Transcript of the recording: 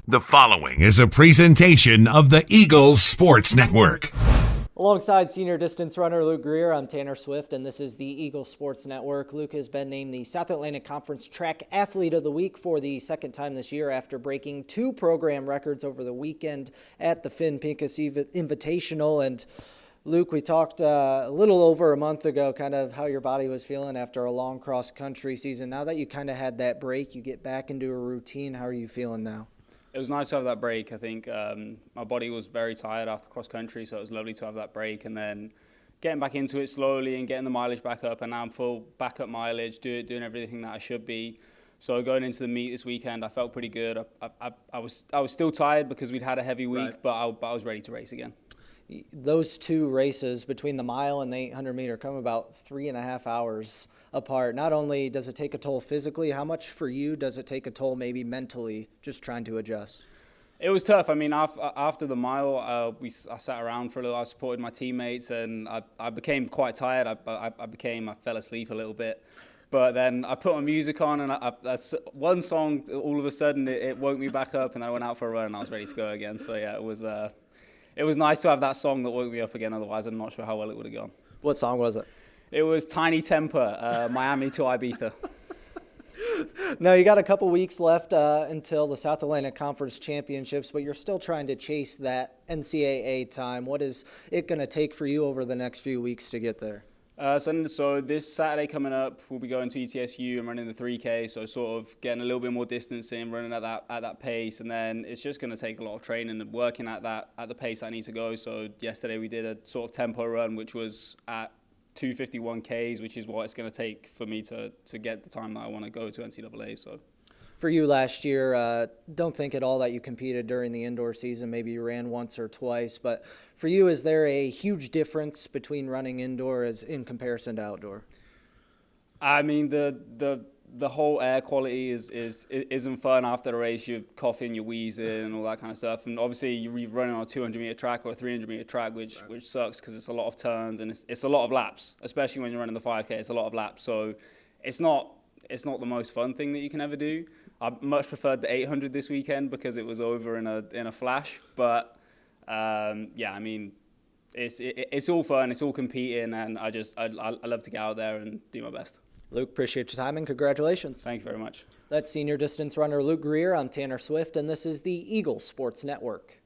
The following is a presentation of the Eagles Sports Network. Alongside senior distance runner Luke Greer, I'm Tanner Swift, and this is the Eagles Sports Network. Luke has been named the South Atlantic Conference Track Athlete of the Week for the second time this year after breaking 2 program records over the weekend at the Finn Pincus Invitational. And Luke, we talked a little over a month ago kind of how your body was feeling after a long cross-country season. Now that you kind of had that break, you get back into a routine, how are you feeling now? It was nice to have that break. I think my body was very tired after cross-country, so it was lovely to have that break. And then getting back into it slowly and getting the mileage back up. And now I'm full backup mileage, doing everything that I should be. So going into the meet this weekend, I felt pretty good. I was still tired because we'd had a heavy week, right. but I was ready to race again. Those 2 races between the mile and the 800 meter come about 3.5 hours apart. Not only does it take a toll physically, how much for you does it take a toll maybe mentally just trying to adjust? It was tough. I mean, after the mile, I sat around for a little. I supported my teammates, and I became quite tired. I fell asleep a little bit. But then I put my music on, and one song, all of a sudden, it woke me back up, and I went out for a run, and I was ready to go again. So, yeah, it was nice to have that song that woke me up again. Otherwise, I'm not sure how well it would have gone. What song was it? It was Tiny Temper, Miami to Ibiza. Now, you got a couple weeks left until the South Atlantic Conference Championships, but you're still trying to chase that NCAA time. What is it going to take for you over the next few weeks to get there? So this Saturday coming up, we'll be going to ETSU and running the 3K, so sort of getting a little bit more distance in, running at that pace, and then it's just going to take a lot of training and working at the pace I need to go. So yesterday we did a sort of tempo run, which was at 251 Ks, which is what it's going to take for me to get the time that I want to go to NCAA. So. For you last year, don't think at all that you competed during the indoor season. Maybe you ran once or twice. But for you, is there a huge difference between running indoor as in comparison to outdoor? I mean, the whole air quality isn't fun after the race. You're coughing, you're wheezing, and all that kind of stuff. And obviously, you're running on a 200-meter track or a 300-meter track, which sucks because it's a lot of turns and it's a lot of laps, especially when you're running the 5K. It's a lot of laps. So it's not the most fun thing that you can ever do. I much preferred the 800 this weekend because it was over in a flash. But yeah, I mean, it's all fun, it's all competing, and I love to get out there and do my best. Luke, appreciate your time and congratulations. Thank you very much. That's senior distance runner Luke Greer. I'm Tanner Swift, and this is the Eagles Sports Network.